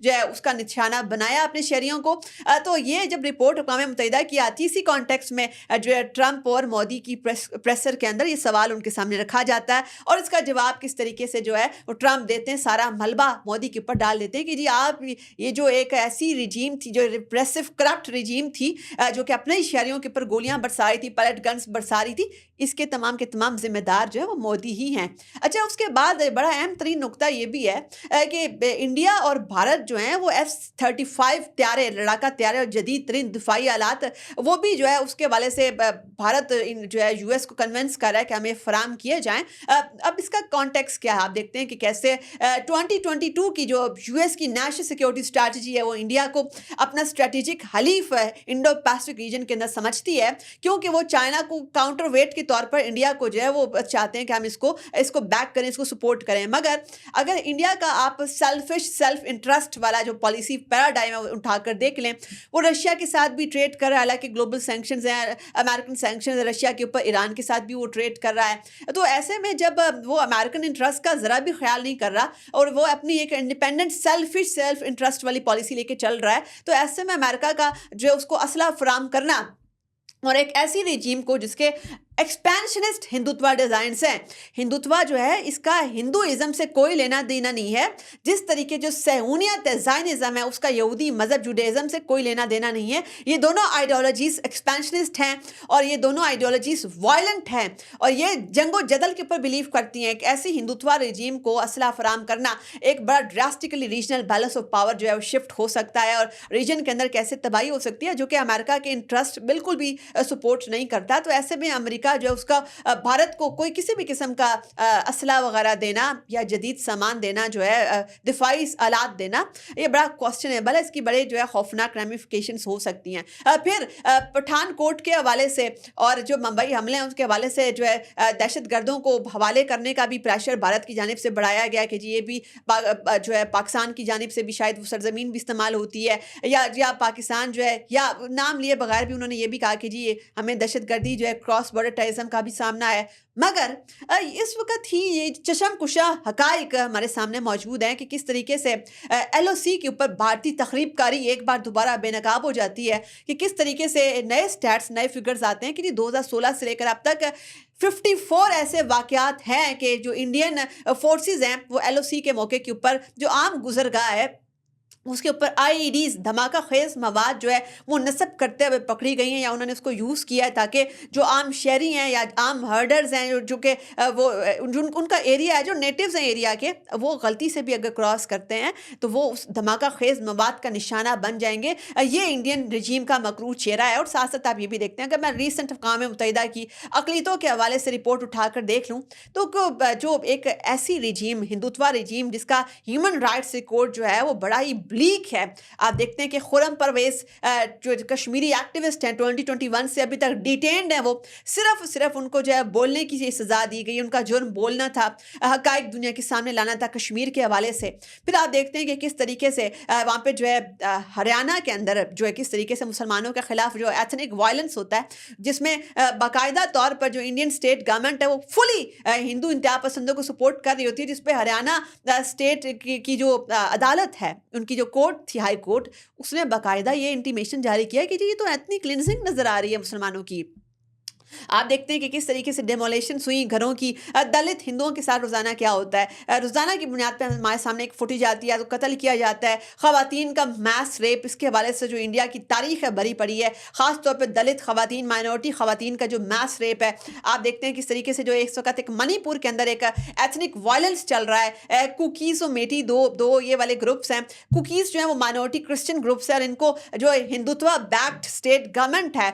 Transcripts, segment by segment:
جو ہے اس کا نشانہ بنایا اپنے شہریوں کو. تو یہ جب رپورٹ اقوام متحدہ کی آتی ہے اسی کانٹیکس میں جو ہے ٹرمپ اور مودی کی پریسر کے اندر یہ سوال ان کے سامنے رکھا جاتا ہے اور اس کا جواب کس طریقے سے جو ہے وہ ٹرمپ دیتے ہیں, سارا ملبہ مودی کے اوپر ڈال دیتے ہیں کہ جی آپ یہ جو ایک ایسی رجیم تھی جو ریپریسو کرپٹ رجیم تھی جو کہ اپنے ہی شہریوں کے اوپر گولیاں برسا رہی تھی, پیلٹ گنز برسا رہی تھی, اس کے تمام ذمہ دار جو ہے وہ مودی ہی ہیں. اچھا, اس کے بعد بڑا اہم ترین نقطہ یہ بھی ہے کہ انڈیا اور بھارت جو ہیں وہ F-35 طیارے, لڑاکا طیارے اور جدید ترین دفاعی آلات وہ بھی جو ہے اس کے والے سے بھارت جو ہے US کو کنونس کر رہا ہے کہ ہمیں فراہم کیے جائیں. اب اس کا کانٹیکس کیا ہے, آپ دیکھتے ہیں کہ کیسے 2022 کی جو US کی نیشنل سیکیورٹی اسٹریٹجی ہے وہ انڈیا کو اپنا اسٹریٹجک حلیف انڈو پیسفک ریجن کے اندر سمجھتی ہے, کیونکہ وہ چائنا کو کاؤنٹر ویٹ کے طور پر انڈیا کو جو ہے وہ چاہتے ہیں کہ ہم اس کو بیک کریں, اس کو سپورٹ کریں. مگر اگر انڈیا کا آپ سیلف انٹرسٹ والا جو پالیسی پیراڈائم ہے اٹھا کر دیکھ لیں, وہ رشیا کے ساتھ بھی ٹریڈ کر رہا ہے, حالانکہ گلوبل سینکشنز ہیں, امریکن سینکشنز ہیں رشیا کے اوپر, ایران کے ساتھ بھی وہ ٹریڈ کر رہا ہے. تو ایسے میں جب وہ امریکن انٹرسٹ کا ذرا بھی خیال نہیں کر رہا اور وہ اپنی ایک انڈیپینڈنٹ سیلف انٹرسٹ والی پالیسی لے کے چل رہا ہے, تو ایسے میں امریکہ کا جو ہے اس کو اسلحہ فراہم کرنا اور ایک ایسی رجیم کو جس کے ایکسپینشنسٹ ہندوتوا ڈیزائنس ہیں, ہندوتوا جو ہے اس کا ہندوازم سے کوئی لینا دینا نہیں ہے, جس طریقے جو صہیونیت ہے, زائنزم ہے, اس کا یہودی مذہب جوڈیزم سے کوئی لینا دینا نہیں ہے. یہ دونوں آئیڈیالوجیز ایکسپینشنسٹ ہیں اور یہ دونوں آئیڈیالوجیز وائلنٹ ہیں اور یہ جنگ و جدل کے اوپر بلیو کرتی ہیں کہ ایسی ہندوتوا رجیم کو اسلحہ فراہم کرنا ایک بڑا drastically regional balance of power جو ہے وہ شفٹ ہو سکتا ہے اور ریجن کے اندر کیسے تباہی ہو سکتی ہے, جو کہ امریکہ کے انٹرسٹ بالکل بھی سپورٹ نہیں کرتا. تو ایسے میں امریکہ جو ہے اس کا بھارت کو کوئی کسی بھی قسم کا اسلحہ وغیرہ دینا یا جدید سامان دینا جو ہے دفاعی آلات دینا, یہ بڑا کوسچنیبل ہے, اس کی بڑے جو ہے خوفناک ریمیفیکیشنز ہو سکتی ہیں. پھر پٹھان کوٹ کے حوالے سے اور جو ممبئی حملے ہیں اس کے حوالے سے جو ہے دہشت گردوں کو حوالے کرنے کا بھی پریشر بھارت کی جانب سے بڑھایا گیا کہ جی یہ بھی جو ہے پاکستان کی جانب سے بھی شاید وہ سرزمین بھی استعمال ہوتی ہے یا پاکستان جو ہے, یا نام لیے بغیر بھی انہوں نے یہ بھی کہا کہ جی ہمیں دہشت گردی جو ہے کراس بارڈر ٹیررزم کا بھی سامنا ہے. مگر اس وقت ہی یہ چشم کشا حقائق ہمارے سامنے موجود ہیں کہ کس طریقے سے LOC کے اوپر بھارتی تخریب کاری ایک بار دوبارہ بے نقاب ہو جاتی ہے, کہ کس طریقے سے نئے سٹیٹس نئے فگرز آتے ہیں کہ جی 2016 سے لے کر اب تک 54 ایسے واقعات ہیں کہ جو انڈین فورسز ہیں وہ LOC کے موقع کے اوپر جو عام گزرگاہ ہے اس کے اوپر IEDs دھماکہ خیز مواد جو ہے وہ نصب کرتے ہوئے پکڑی گئی ہیں یا انہوں نے اس کو یوز کیا ہے تاکہ جو عام شہری ہیں یا عام ہرڈرز ہیں جو کہ وہ ان کا ایریا ہے, جو نیٹیوز ہیں ایریا کے, وہ غلطی سے بھی اگر کراس کرتے ہیں تو وہ اس دھماکہ خیز مواد کا نشانہ بن جائیں گے. یہ انڈین رجیم کا مکروہ چہرہ ہے. اور ساتھ ساتھ آپ یہ بھی دیکھتے ہیں اگر میں ریسنٹ اقوام متحدہ کی اقلیتوں کے حوالے سے رپورٹ اٹھا کر دیکھ لوں تو جو ایک ایسی رجیم ہندوتوا رجیم جس کا ہیومن رائٹس ریکارڈ جو ہے وہ بڑا ہی بلیک ہے. آپ دیکھتے ہیں کہ خرم پرویز جو کشمیری ایکٹیوسٹ ہیں 2021 سے ابھی تک ڈیٹینڈ ہیں, وہ صرف ان کو جو ہے بولنے کی سزا دی گئی, ان کا جرم بولنا تھا, حقائق دنیا کے سامنے لانا تھا کشمیر کے حوالے سے. پھر آپ دیکھتے ہیں کہ کس طریقے سے وہاں پہ جو ہے ہریانہ کے اندر جو ہے کس طریقے سے مسلمانوں کے خلاف جو ایتھنک وائلنس ہوتا ہے, جس میں باقاعدہ طور پر جو انڈین اسٹیٹ گورنمنٹ ہے وہ فلی ہندو انتہا پسندوں کو سپورٹ کر رہی ہوتی ہے, جس پہ ہریانہ اسٹیٹ کی جو عدالت ہے, ان کی جو کورٹ تھی ہائی کورٹ, اس نے باقاعدہ یہ انٹیمیشن جاری کیا کہ جی یہ تو ایتھنک کلینزنگ نظر آ رہی ہے مسلمانوں کی. آپ دیکھتے ہیں کہ کس طریقے سے ڈیمولیشنز ہوئی گھروں کی. دلت ہندوؤں کے ساتھ روزانہ کیا ہوتا ہے, روزانہ کی بنیاد پہ ہمارے سامنے ایک فوٹیج آتی ہے تو قتل کیا جاتا ہے. خواتین کا میس ریپ, اس کے حوالے سے جو انڈیا کی تاریخ ہے بھری پڑی ہے, خاص طور پہ دلت خواتین مائنورٹی خواتین کا جو میس ریپ ہے. آپ دیکھتے ہیں کس طریقے سے جو اس وقت ایک منی پور کے اندر ایک ایتھنک وائلنس چل رہا ہے. کوکیز اور میٹی دو یہ والے گروپس ہیں. کوکیز جو ہیں وہ مائنورٹی کرسچن گروپس ہیں اور ان کو جو ہندوتوا بیکڈ اسٹیٹ گورنمنٹ ہے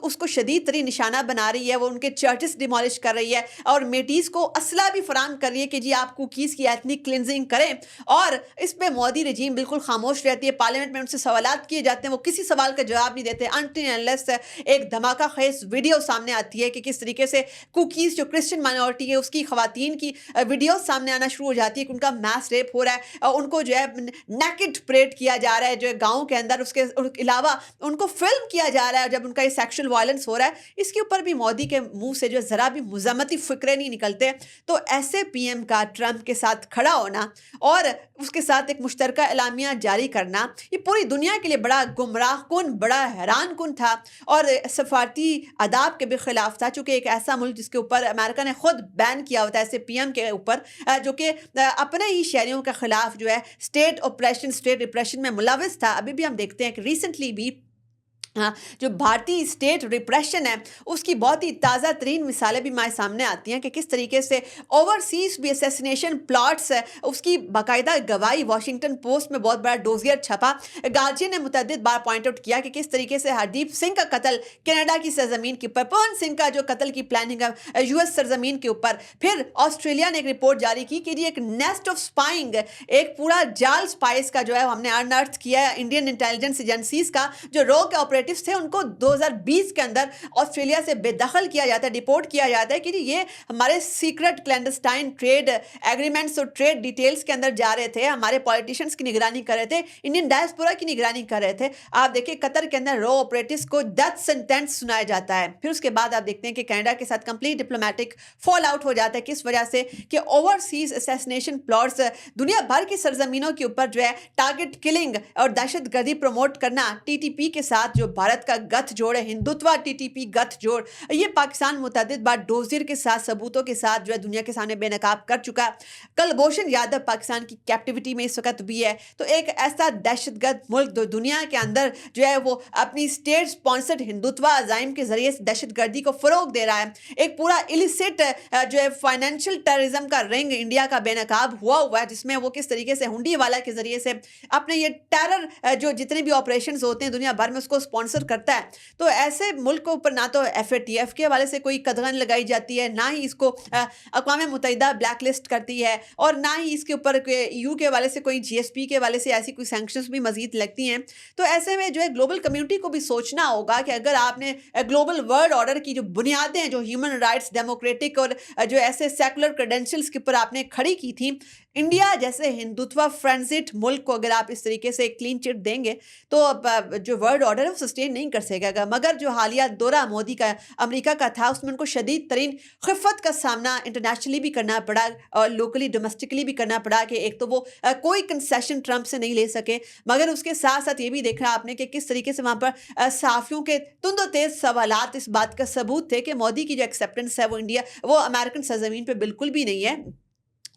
اس کو شدید ترین نشانہ بنا رہی ہے, وہ ان کے چرچز ڈیمالش کر رہی ہے اور میٹیز کو اسلحہ بھی فراہم کر رہی ہے کہ جی آپ کوکیز کی ایتھنک کلینزنگ کریں. اور اس پہ مودی رجیم بالکل خاموش رہتی ہے. پارلیمنٹ میں ان سے سوالات کیے جاتے ہیں, وہ کسی سوال کا جواب نہیں دیتے until unless ایک دھماکہ خیز ویڈیو سامنے آتی ہے کہ کس طریقے سے کوکیز جو کرسچن مائنورٹی ہے اس کی خواتین کی ویڈیو سامنے آنا شروع ہو جاتی ہے کہ ان کا میس ریپ ہو رہا ہے, ان کو جو ہے نیکڈ پریڈ کیا جا رہا ہے جو ہے گاؤں کے اندر. اس کے علاوہ ان کو فلم کیا جا رہا ہے جب ان کا یہ سیکشل وائلنس ہو رہا ہے. اس کے اوپر پر بھی مودی کے منہ سے جو ذرا بھی مذمتی فکرے نہیں نکلتے، تو ایسے پی ایم کا ٹرمپ کے ساتھ کھڑا ہونا اور اس کے ساتھ ایک مشترکہ اعلامیہ جاری کرنا، یہ پوری دنیا کے لیے بڑا گمراہ کن، بڑا حیران کن تھا اور سفارتی آداب کے بھی خلاف تھا، چونکہ ایک ایسا ملک جس کے اوپر امریکہ نے خود بین کیا ہوتا ہے ایسے پی ایم کے اوپر جو کہ اپنے ہی شہریوں کے خلاف جو ہے اسٹیٹ آپریشن، اسٹیٹ ریپریشن میں ملوث تھا۔ ابھی بھی ہم دیکھتے ہیں کہ ریسنٹلی بھی جو بھارتی اسٹیٹ ریپریشن ہے اس کی بہت ہی تازہ ترین مثالیں بھی ہمارے سامنے آتی ہیں کہ کس طریقے سے اوورسیز بھی اسیسینیشن پلاٹس ہے، اس کی باقاعدہ گواہی واشنگٹن پوسٹ میں بہت بڑا ڈوزیر چھپا۔ گارجین نے متعدد بار پوائنٹ آؤٹ کیا کہ کس طریقے سے ہردیپ سنگھ کا قتل کینیڈا کی سرزمین کے اوپر، پون سنگھ کا جو قتل کی پلاننگ ہے یو ایس سرزمین کے اوپر، پھر آسٹریلیا نے ایک رپورٹ جاری کی کہ یہ ایک نیسٹ آف سپائنگ، ایک پورا جال سپائس کا جو ہے ہم نے ارنرتھ کیا ہے انڈین انٹیلیجنس ایجنسیز کا جو روگ آپریٹو تھے ان کو 2020 کے اندر آسٹریلیا سے بے دخل کیا جاتا ہے، ڈیپورٹ کیا جاتا ہے کہ یہ ہمارے سیکرٹ کلینڈسٹائن ٹریڈ ایگریمنٹس اور ٹریڈ ڈیٹیلز کے اندر جا رہے تھے، ہمارے پولیٹیشنز کی نگرانی کر رہے تھے، انڈین ڈائسپورا کی نگرانی کر رہے تھے۔ آپ دیکھیں قطر کے اندر رو آپریٹوز کو ڈیتھ سینٹینس سنایا جاتا ہے، پھر اس کے بعد آپ دیکھتے ہیں کہ کینیڈا کے ساتھ کمپلیٹ ڈپلومیٹک فال آؤٹ ہو جاتا ہے، کس وجہ سے کہ اوورسیز اسیسینیشن پلاٹس دنیا بھر کی سرزمینوں کے اوپر جو ہے ٹارگٹ کلنگ اور دہشت گردی پروموٹ کرنا، ٹی ٹی پی کے ساتھ جو بھارت کا گٹھ جوڑ ہے، ہندوتوا ٹی ٹی پی گٹھ جوڑ، یہ پاکستان متعدد بار ڈوزیر کے ساتھ ثبوتوں کے ساتھ جو ہے دنیا کے سامنے بے نقاب کر چکا ہے۔ کلبھوشن یادو پاکستان کی کیپٹیوٹی میں اس وقت بھی ہے، تو ایک ایسا دہشت گرد ملک دنیا کے اندر جو ہے وہ اپنی اسٹیٹ سپانسرڈ ہندوتوا عزائم کے ذریعے سے دہشت گردی کو فروغ دے رہا ہے، ایک پورا ایلیسٹ جو ہے فائنینشیل ٹیررزم کا رنگ انڈیا کا بے نقاب ہوا ہے، جس میں وہ کس طریقے سے ہنڈی والا کے ذریعے سے اپنے یہ ٹیرر جو جتنے بھی آپریشنز ہوتے ہیں دنیا بھر میں اس کو سپانسر کرتا ہے۔ تو ایسے ملک کو اوپر نہ تو ایف اے ٹی ایف کے حوالے سے کوئی قدغن لگائی جاتی ہے، نہ ہی اس کو اقوام متحدہ بلیک لسٹ کرتی ہے، اور نہ ہی اس کے اوپر یو کے حوالے سے کوئی جی ایس پی کے حوالے سے ایسی کوئی سینکشنز بھی مزید لگتی ہیں۔ تو ایسے میں جو ہے گلوبل کمیونٹی کو بھی سوچنا ہوگا کہ اگر آپ نے گلوبل ورلڈ آرڈر کی جو بنیادیں جو ہیومن رائٹس، ڈیموکریٹک اور جو ایسے سیکولر کریڈینشلز کے اوپر آپ نے کھڑی کی تھی، انڈیا جیسے ہندوتوا فرینزٹ ملک کو اگر آپ اس طریقے سے کلین چٹ دیں گے تو جو ورلڈ آرڈر ہے وہ سسٹین نہیں کر سکے گا۔ مگر جو حالیہ دورہ مودی کا امریکہ کا تھا اس میں ان کو شدید ترین خفت کا سامنا انٹرنیشنلی بھی کرنا پڑا اور لوکلی ڈومیسٹکلی بھی کرنا پڑا کہ ایک تو وہ کوئی کنسیشن ٹرمپ سے نہیں لے سکے، مگر اس کے ساتھ ساتھ یہ بھی دیکھا آپ نے کہ کس طریقے سے وہاں پر صحافیوں کے تند و تیز سوالات اس بات کا ثبوت تھے کہ مودی کی جو ایکسیپٹنس ہے وہ امریکن سرزمین پہ بالکل بھی نہیں ہے،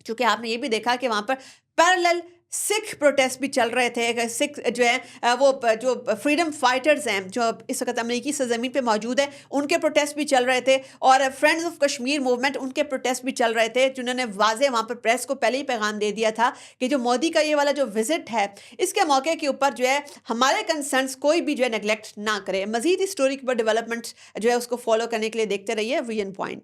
چونکہ آپ نے یہ بھی دیکھا کہ وہاں پر پیرلل سکھ پروٹیسٹ بھی چل رہے تھے، سکھ جو ہے وہ جو فریڈم فائٹرز ہیں جو اس وقت امریکی سرزمین پہ موجود ہیں ان کے پروٹیسٹ بھی چل رہے تھے، اور فرینڈز آف کشمیر موومنٹ ان کے پروٹیسٹ بھی چل رہے تھے، جنہوں نے واضح وہاں پر پریس کو پہلے ہی پیغام دے دیا تھا کہ جو مودی کا یہ والا جو وزٹ ہے اس کے موقع کے اوپر جو ہے ہمارے کنسرنس کوئی بھی جو ہے نیگلیکٹ نہ کرے۔ مزید اس اسٹوری کے اوپر ڈیولپمنٹ جو ہے اس کو فالو کرنے کے لیے دیکھتے رہیے ویژن پوائنٹ۔